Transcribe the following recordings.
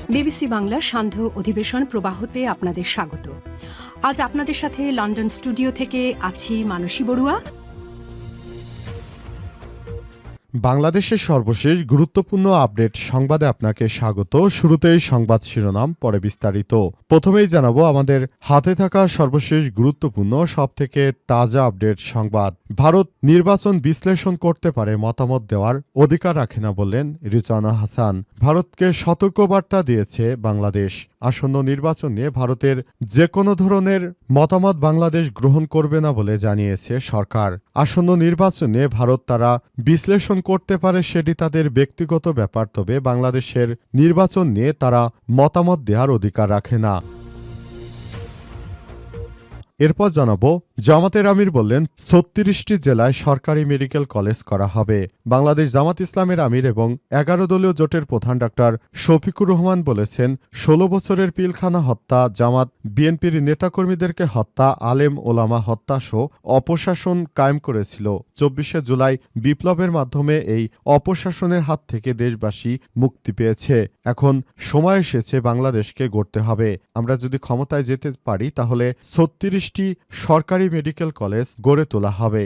BBC বাংলার সান্ধ্য অধিবেশন প্রবাহতে আপনাদের স্বাগত। আজ আপনাদের সাথে লন্ডন স্টুডিও থেকে আছি মানসী বড়ুয়া। বাংলাদেশের সর্বশেষ গুরুত্বপূর্ণ আপডেট সংবাদে আপনাকে স্বাগত। শুরুতেই সংবাদ শিরোনাম, পরে বিস্তারিত। প্রথমেই জানাবো আমাদের হাতে থাকা সর্বশেষ গুরুত্বপূর্ণ সবথেকে তাজা আপডেট সংবাদ। ভারত নির্বাচন বিশ্লেষণ করতে পারে, মতামত দেওয়ার অধিকার রাখে না বললেন রিজওয়ানা হাসান। ভারতকে সতর্কবার্তা দিয়েছে বাংলাদেশ। আসন্ন নির্বাচন নিয়ে ভারতের যে কোনো ধরনের মতামত বাংলাদেশ গ্রহণ করবে না বলে জানিয়েছে সরকার। আসন্ন নির্বাচন নিয়ে ভারত তারা বিশ্লেষণ করতে পারে, সেটি তাদের ব্যক্তিগত ব্যাপার, তবে বাংলাদেশের নির্বাচন নিয়ে তারা মতামত দেওয়ার অধিকার রাখে না। এরপর জানাবো, জামাতের আমির বললেন ৩৬টি জেলায় সরকারি মেডিকেল কলেজ করা হবে। বাংলাদেশ জামাত ইসলামের আমির এবং ১১ দলীয় জোটের প্রধান ডাক্তার শফিকুর রহমান বলেছেন, ১৬ বছরের পিলখানা হত্যা, জামাত বিএনপির নেতাকর্মীদেরকে হত্যা, আলেম ওলামা হত্যা সহ অপশাসন কায়েম করেছিল। ২৪শে জুলাই বিপ্লবের মাধ্যমে এই অপশাসনের হাত থেকে দেশবাসী মুক্তি পেয়েছে। এখন সময় এসেছে বাংলাদেশকে গড়তে হবে। আমরা যদি ক্ষমতায় যেতে পারি তাহলে ৩৬টি সরকারি মেডিকেল কলেজ গড়ে তোলা হবে।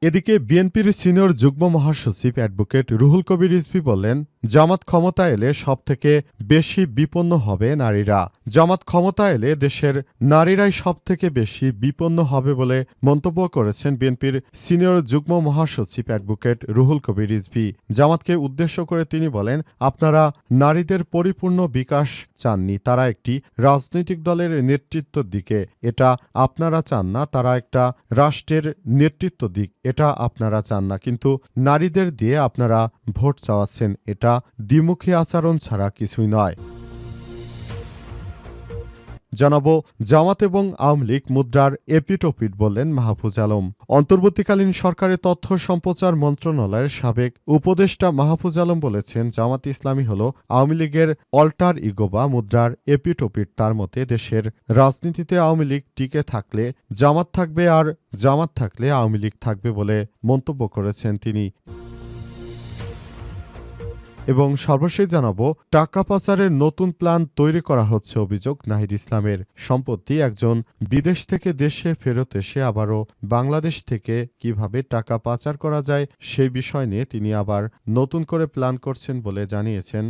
এদিকে বিএনপির সিনিয়র যুগ্ম মহাসচিব অ্যাডভোকেট রুহুল কবির রিজভী বললেন, জামাত ক্ষমতা এলে সবথেকে বেশি বিপন্ন হবে নারীরা। জামাত ক্ষমতা এলে দেশের নারীরাই সবথেকে বেশি বিপন্ন হবে বলে মন্তব্য করেছেন বিএনপির সিনিয়র যুগ্ম মহাসচিব অ্যাডভোকেট রুহুল কবির রিজভী। জামাতকে উদ্দেশ্য করে তিনি বলেন, আপনারা নারীদের পরিপূর্ণ বিকাশ চাননি, তারা একটি রাজনৈতিক দলের নেতৃত্বের দিকে, এটা আপনারা চান না। তারা একটা রাষ্ট্রের নেতৃত্ব দিক, এটা আপনারা চান না। কিন্তু নারীদের দিয়ে আপনারা ভোট চাওয়াচ্ছেন, এটা দ্বিমুখী আচরণ ছাড়া কিছুই নয়। জানাবো, জামাত এবং আওয়ামী লীগ মুদ্রার এপিটোপিট বললেন মাহফুজ আলম। অন্তর্বর্তীকালীন সরকারের তথ্য সম্প্রচার মন্ত্রণালয়ের সাবেক উপদেষ্টা মাহফুজ আলম বলেছেন, জামাত ইসলামী হল আওয়ামী লীগের অল্টার ইগো বা মুদ্রার এপিটোপিট। তার মতে দেশের রাজনীতিতে আওয়ামী লীগ টিকে থাকলে জামাত থাকবে, আর জামাত থাকলে আওয়ামী লীগ থাকবে বলে মন্তব্য করেছেন তিনি। এবং সর্বশেষ জানাবো, টাকা পাচারের নতুন প্ল্যান তৈরি করা হচ্ছে অভিযোগ নাহিদ ইসলামের। সম্প্রতি একজন বিদেশ থেকে দেশে ফেরত এসে আবারও বাংলাদেশ থেকে কিভাবে টাকা পাচার করা যায় সেই বিষয় নিয়ে তিনি আবার নতুন করে প্ল্যান করছেন বলে জানিয়েছেন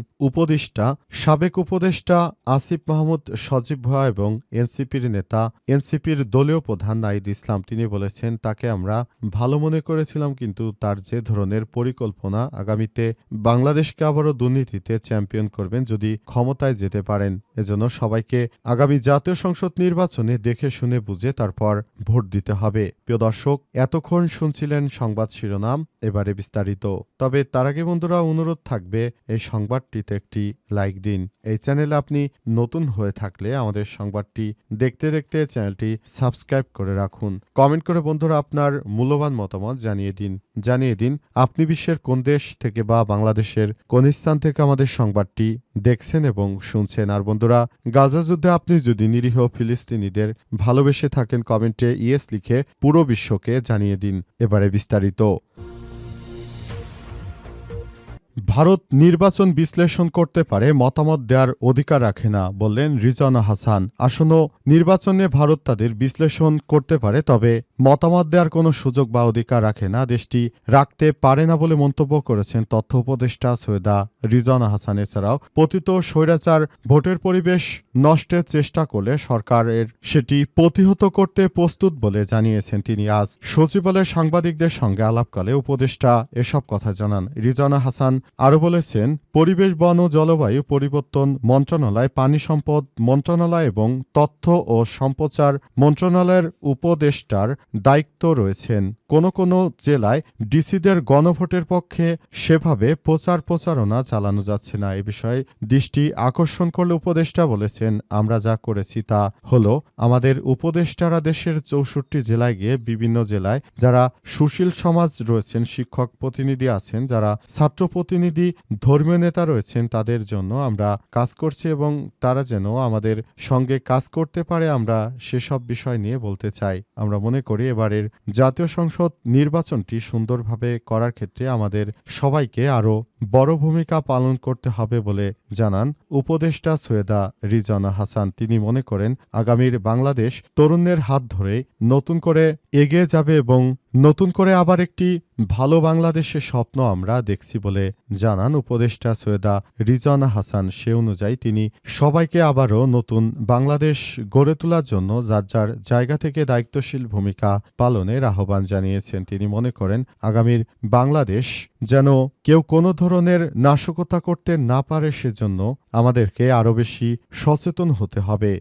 সাবেক উপদেষ্টা আসিফ মাহমুদ সজীব ভুঁইয়া এবং এনসিপির নেতা, এনসিপির দলীয় প্রধান নাহিদ ইসলাম। তিনি বলেছেন, তাকে আমরা ভালো মনে করেছিলাম, কিন্তু তার যে ধরনের পরিকল্পনা, আগামীতে বাংলাদেশকে আবারও দুর্নীতিতে চ্যাম্পিয়ন করবেন যদি ক্ষমতায় যেতে পারেন। এজন্য সবাইকে আগামী জাতীয় সংসদ নির্বাচনে দেখে শুনে বুঝে তারপর ভোট দিতে হবে। প্রিয় দর্শক, এতক্ষণ শুনছিলেন সংবাদ শিরোনাম, এবারে বিস্তারিত। তবে তার আগে বন্ধুরা অনুরোধ থাকবে, এই সংবাদটিতে একটি লাইক দিন। এই চ্যানেলে আপনি নতুন হয়ে থাকলে আমাদের সংবাদটি দেখতে দেখতে চ্যানেলটি সাবস্ক্রাইব করে রাখুন। কমেন্ট করে বন্ধুরা আপনার মূল্যবান মতামত জানিয়ে দিন আপনি বিশ্বের কোন দেশ থেকে বা বাংলাদেশের কোন স্থান থেকে আমাদের সংবাদটি দেখছেন এবং শুনছেন। আর বন্ধুরা, গাজা যুদ্ধে আপনি যদি নিরীহ ফিলিস্তিনিদের ভালোবেসে থাকেন, কমেন্টে ইয়েস লিখে পুরো বিশ্বকে জানিয়ে দিন। এবারে বিস্তারিত। ভারত নির্বাচন বিশ্লেষণ করতে পারে, মতামত দেওয়ার অধিকার রাখে না বললেন রিজওয়ানা হাসান। আসন্ন নির্বাচনে ভারত তাদের বিশ্লেষণ করতে পারে, তবে মতামত দেওয়ার কোনো সুযোগ বা অধিকার রাখে না, দেশটি রাখতে পারে না বলে মন্তব্য করেছেন তথ্য উপদেষ্টা সৈয়দা রিজওয়ানা হাসান। এছাড়াও পতিত স্বৈরাচার ভোটের পরিবেশ নষ্টের চেষ্টা করলে সরকারের সেটি প্রতিহত করতে প্রস্তুত বলে জানিয়েছেন তিনি। আজ সচিবালয়ে সাংবাদিকদের সঙ্গে আলাপকালে উপদেষ্টা এসব কথা জানান। রিজওয়ানা হাসান আরও বলেছেন, পরিবেশ, বন ও জলবায়ু পরিবর্তন মন্ত্রণালয়, পানি সম্পদ মন্ত্রণালয় এবং তথ্য ও সম্প্রচার মন্ত্রণালয়ের উপদেষ্টার দায়িত্ব রয়েছেন। কোনো জেলায় ডিসিদের গণভোটের পক্ষে সেভাবে প্রচারণা চালানো যাচ্ছে না। এ বিষয়ে দৃষ্টি আকর্ষণ করলে উপদেষ্টা বলেছেন, আমরা যা করেছি তা হলো, আমাদের উপদেষ্টারা দেশের ৬৪ জেলায় গিয়ে বিভিন্ন জেলায় যারা সুশীল সমাজ রয়েছেন, শিক্ষক প্রতিনিধি আছেন, যারা ছাত্র প্রতিনিধি, ধর্মীয় নেতা রয়েছেন, তাদের জন্য আমরা কাজ করছি এবং তারা যেন আমাদের সঙ্গে কাজ করতে পারে, আমরা সেসব বিষয় নিয়ে বলতে চাই। আমরা মনে করি এবারের জাতীয় সংসদ নির্বাচনটি সুন্দরভাবে করার ক্ষেত্রে আমাদের সবাইকে আরও বড় ভূমিকা পালন করতে হবে বলে জানান উপদেষ্টা সৈয়দা রিজওয়ানা হাসান। তিনি মনে করেন আগামীর বাংলাদেশ তরুণদের হাত ধরে নতুন করে এগিয়ে যাবে এবং নতুন করে আবার একটি ভালো বাংলাদেশের স্বপ্ন আমরা দেখছি বলে জানান উপদেষ্টা সৈয়দা রিজওয়ানা হাসান। সে অনুযায়ী তিনি সবাইকে আবারও নতুন বাংলাদেশ গড়ে তোলার জন্য যার যার জায়গা থেকে দায়িত্বশীল ভূমিকা পালনের আহ্বান জানিয়েছেন। তিনি মনে করেন আগামীর বাংলাদেশ যেন কেউ কোনো ধরনের নাশকতা করতে না পারে, সেজন্য আমাদেরকে আরও বেশি সচেতন হতে হবে।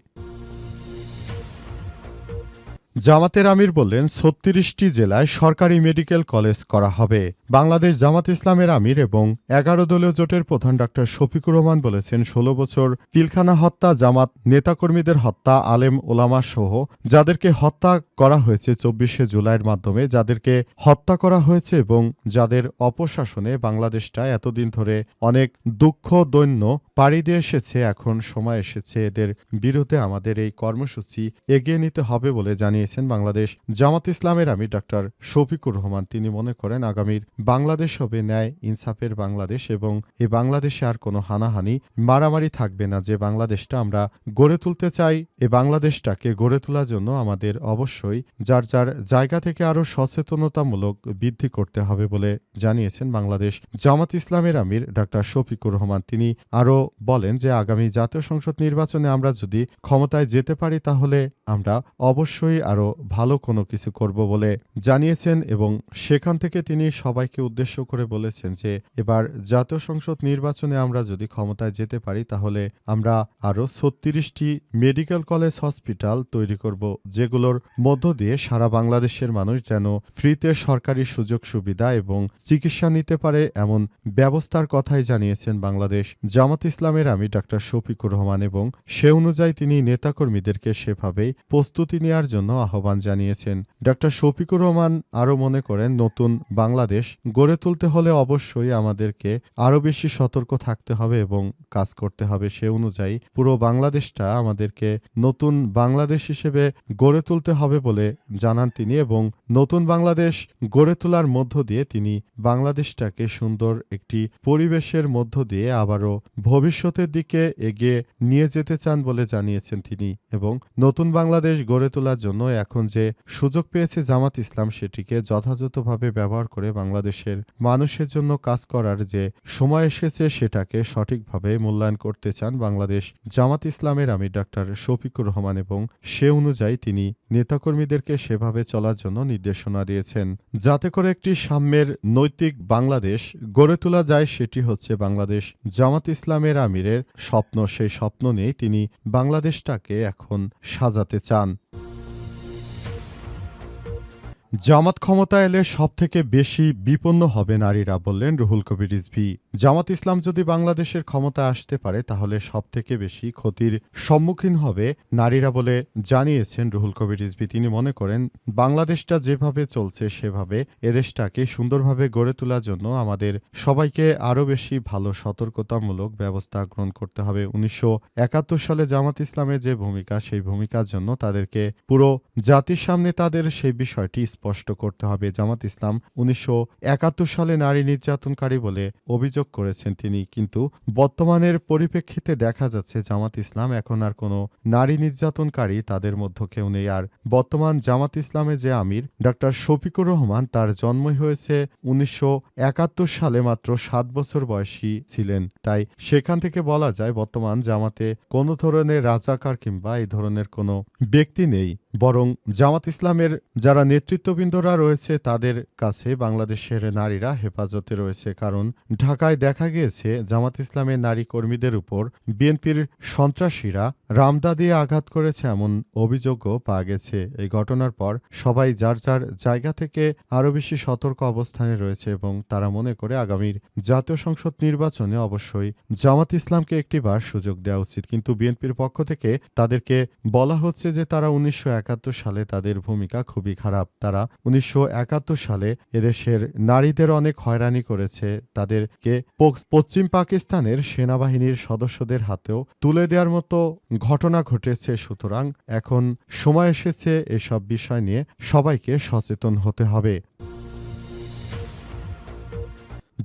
জামাতের আমির বললেন ৩৬টি জেলায় সরকারি মেডিকেল কলেজ করা হবে। বাংলাদেশ জামাত ইসলামের আমির এবং ১১ দলীয় জোটের প্রধান ডাক্তার শফিকুর রহমান বলেছেন ১৬ বছর পিলখানা হত্যা, জামাত নেতাকর্মীদের হত্যা, আলেম ওলামা সহ যাদেরকে হত্যা করা হয়েছে ২৪শে জুলাইয়ের মাধ্যমে, যাদেরকে হত্যা করা হয়েছে এবং যাদের অপশাসনে বাংলাদেশটা এতদিন ধরে অনেক দুঃখ দৈন্য পাড়ি দিয়ে এসেছে, এখন সময় এসেছে এদের বিরুদ্ধে আমাদের এই কর্মসূচি এগিয়ে নিতে হবে বলে জানিয়েছেন বাংলাদেশ জামাত ইসলামের আমির ডাক্তার শফিকুর রহমান। তিনি মনে করেন আগামীর বাংলাদেশ হবে ন্যায় ইনসাফের বাংলাদেশ এবং এই বাংলাদেশে আর কোনো হানাহানি মারামারি থাকবে না। যে বাংলাদেশটা আমরা গড়ে তুলতে চাই, এই বাংলাদেশটাকে গড়ে তোলার জন্য আমাদের অবশ্যই যার যার জায়গা থেকে আরও সচেতনতামূলক বৃদ্ধি করতে হবে বলে জানিয়েছেন বাংলাদেশ জামাত ইসলামের আমির ডাক্তার শফিকুর রহমান। তিনি আরও বলেন যে আগামী জাতীয় সংসদ নির্বাচনে আমরা যদি ক্ষমতায় যেতে পারি তাহলে আমরা অবশ্যই আরও ভালো কোনো কিছু করব বলে জানিয়েছেন এবং সেখান থেকে তিনি সবাইকে উদ্দেশ্য করে বলেছেন যে এবার জাতীয় সংসদ নির্বাচনে আমরা যদি ক্ষমতায় যেতে পারি তাহলে আমরা আরও ৩৬টি মেডিকেল কলেজ হসপিটাল তৈরি করব, যেগুলোর মধ্য দিয়ে সারা বাংলাদেশের মানুষ যেন ফ্রিতে সরকারি সুযোগ সুবিধা এবং চিকিৎসা নিতে পারে, এমন ব্যবস্থার কথাই জানিয়েছেন বাংলাদেশ জামাত ইসলামের আমির ডাক্তার শফিকুর রহমান এবং সে অনুযায়ী তিনি নেতাকর্মীদেরকে সেভাবেই প্রস্তুতি নেওয়ার জন্য আহ্বান জানিয়েছেন। ডাক্তার শফিকুর রহমান আরও মনে করেন নতুন বাংলাদেশ গড়ে তুলতে হলে অবশ্যই আমাদেরকে আরও বেশি সতর্ক থাকতে হবে এবং কাজ করতে হবে। সে অনুযায়ী পুরো বাংলাদেশটা আমাদেরকে নতুন বাংলাদেশ হিসেবে গড়ে তুলতে হবে বলে জানান তিনি এবং নতুন বাংলাদেশ গড়ে তোলার মধ্য দিয়ে তিনি বাংলাদেশটাকে সুন্দর একটি পরিবেশের মধ্য দিয়ে আবারও ভবিষ্যতের দিকে এগিয়ে নিয়ে যেতে চান বলে জানিয়েছেন তিনি এবং নতুন বাংলাদেশ গড়ে তোলার জন্য এখন যে সুযোগ পেয়েছে জামাত ইসলাম সেটিকে যথাযথভাবে ব্যবহার করে বাংলাদেশের মানুষের জন্য কাজ করার যে সময় এসেছে সেটাকে সঠিকভাবে মূল্যায়ন করতে চান বাংলাদেশ জামাত ইসলামের আমির ডাক্তার শফিকুর রহমান এবং সে অনুযায়ী তিনি নেতাকর্মীদেরকে সেভাবে চলার জন্য নির্দেশনা দিয়েছেন যাতে করে একটি সাম্যের নৈতিক বাংলাদেশ গড়ে তোলা যায়। সেটি হচ্ছে বাংলাদেশ জামাত ইসলামের আমিরের স্বপ্ন। সেই স্বপ্ন নিয়ে তিনি বাংলাদেশটাকে এখন সাজাতে চান। জামাত ক্ষমতা এলে সবথেকে বেশি বিপন্ন হবে নারীরা, বললেন রুহুল কবির রিজভী। জামাত ইসলাম যদি বাংলাদেশের ক্ষমতায় আসতে পারে তাহলে সবথেকে বেশি ক্ষতির সম্মুখীন হবে নারীরা বলে জানিয়েছেন রুহুল কবির রিজভী। তিনি মনে করেন বাংলাদেশটা যেভাবে চলছে সেভাবে এদেশটাকে সুন্দরভাবে গড়ে তোলার জন্য আমাদের সবাইকে আরও বেশি ভালো সতর্কতামূলক ব্যবস্থা গ্রহণ করতে হবে। ১৯৭১ সালে জামাত ইসলামের যে ভূমিকা, সেই ভূমিকার জন্য তাদেরকে পুরো জাতির সামনে তাদের সেই বিষয়টি স্পষ্ট করতে হবে। জামাত ইসলাম ১৯৭১ সালে নারী নির্যাতনকারী বলে অভিযোগ করেছেন তিনি, কিন্তু বর্তমানের পরিপ্রেক্ষিতে দেখা যাচ্ছে জামাত ইসলাম এখন আর কোনো নারী নির্যাতনকারী তাদের মধ্যে কেউ নেই। আর বর্তমান জামাত ইসলামের যে আমির ডাক্তার শফিকুর রহমান, তার জন্মই হয়েছে ১৯৭১ সালে, মাত্র ৭ বছর বয়সী ছিলেন। তাই সেখান থেকে বলা যায় বর্তমান জামাতে কোনো ধরনের রাজাকার কিংবা এই ধরনের কোনো ব্যক্তি নেই, বরং জামাত ইসলামের যারা নেতৃত্ববৃন্দরা রয়েছে তাদের কাছে বাংলাদেশের নারীরা হেফাজতে রয়েছে। কারণ ঢাকায় দেখা গিয়েছে জামাত ইসলামের নারী কর্মীদের উপর বিএনপির সন্ত্রাসীরা রামদা দিয়ে আঘাত করেছে, এমন অভিযোগও পাওয়া গেছে। এই ঘটনার পর সবাই যার যার জায়গা থেকে আরও বেশি সতর্ক অবস্থানে রয়েছে এবং তারা মনে করে আগামীর জাতীয় সংসদ নির্বাচনে অবশ্যই জামাত ইসলামকে একটিবার সুযোগ দেওয়া উচিত। কিন্তু বিএনপির পক্ষ থেকে তাদেরকে বলা হচ্ছে যে তারা ১৯৭১ সালে তাদের ভূমিকা খুবই খারাপ। তারা ১৯৭১ সালে এদেশের নারীদের অনেক হয়রানি করেছে, তাদেরকে পশ্চিম পাকিস্তানের সেনাবাহিনীর সদস্যদের হাতেও তুলে দেওয়ার মতো ঘটনা ঘটেছে। সুতরাং এখন সময় এসেছে এসব বিষয় নিয়ে সবাইকে সচেতন হতে হবে।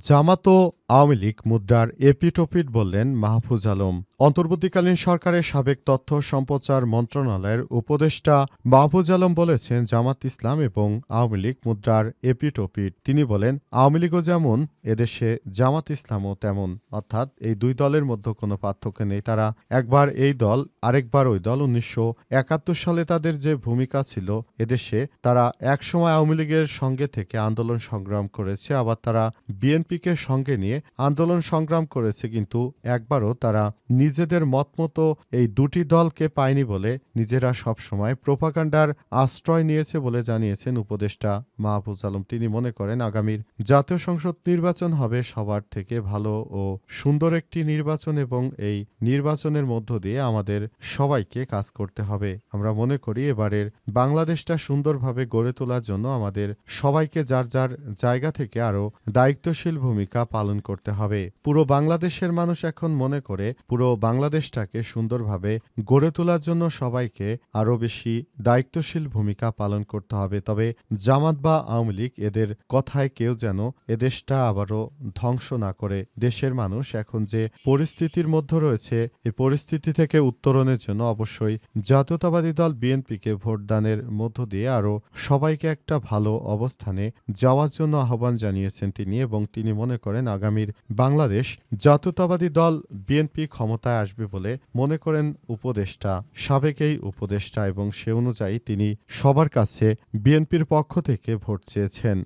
জামাত ও আওয়ামী লীগ মুদ্রার এপিটোপিট বললেন মাহফুজ আলম। অন্তর্বর্তীকালীন সরকারের সাবেক তথ্য সম্প্রচার মন্ত্রণালয়ের উপদেষ্টা মাহফুজ আলম বলেছেন, জামাত ইসলাম এবং আওয়ামী লীগ মুদ্রার এপিটোপিট। তিনি বলেন, আওয়ামী লীগও যেমন এদেশে জামাত ইসলামও তেমন, অর্থাৎ এই দুই দলের মধ্যে কোনো পার্থক্য নেই। তারা একবার এই দল, আরেকবার ওই দল। 1971 সালে তাদের যে ভূমিকা ছিল এদেশে, তারা একসময় আওয়ামী লীগের সঙ্গে থেকে আন্দোলন সংগ্রাম করেছে, আবার তারা বিএনপিকে সঙ্গে নিয়ে আন্দোলন সংগ্রাম করেছে, কিন্তু একবারও তারা নিজেদের মতমতো এই দুটি দলকে পায়নি বলে নিজেরা সবসময় প্রোপাগান্ডার আশ্রয় নিয়েছে বলে জানিয়েছেন উপদেষ্টা মাহফুজ আলম। তিনি মনে করেন, আগামীর জাতীয় সংসদ নির্বাচন হবে সবার থেকে ভালো ও সুন্দর একটি নির্বাচন এবং এই নির্বাচনের মধ্য দিয়ে আমাদের সবাইকে কাজ করতে হবে। আমরা মনে করি এবারের বাংলাদেশটা সুন্দরভাবে গড়ে তোলার জন্য আমাদের সবাইকে যার যার জায়গা থেকে আরও দায়িত্বশীল ভূমিকা পালন করতে হবে। পুরো বাংলাদেশের মানুষ এখন মনে করে পুরো বাংলাদেশটাকে সুন্দরভাবে গড়ে তোলার জন্য সবাইকে আরও বেশি দায়িত্বশীল ভূমিকা পালন করতে হবে। তবে জামাত বা আওয়ামী লীগ এদের কথায় কেউ যেন এদেশটা আবারও ধ্বংস না করে। দেশের মানুষ এখন যে পরিস্থিতির মধ্যে রয়েছে, এই পরিস্থিতি থেকে উত্তরণের জন্য অবশ্যই জাতীয়তাবাদী দল বিএনপিকে ভোটদানের মধ্য দিয়ে আরও সবাইকে একটা ভালো অবস্থানে যাওয়ার জন্য আহ্বান জানিয়েছেন তিনি। এবং তিনি মনে করেন আগামীর বাংলাদেশ জাতীয়তাবাদী দল বিএনপি ক্ষমতায় আসবে বলে মনে করেন উপদেষ্টা, সাবেক এই উপদেষ্টা, এবং সে অনুযায়ী তিনি সবার কাছে বিএনপির পক্ষ থেকে ভোট চেয়েছেন।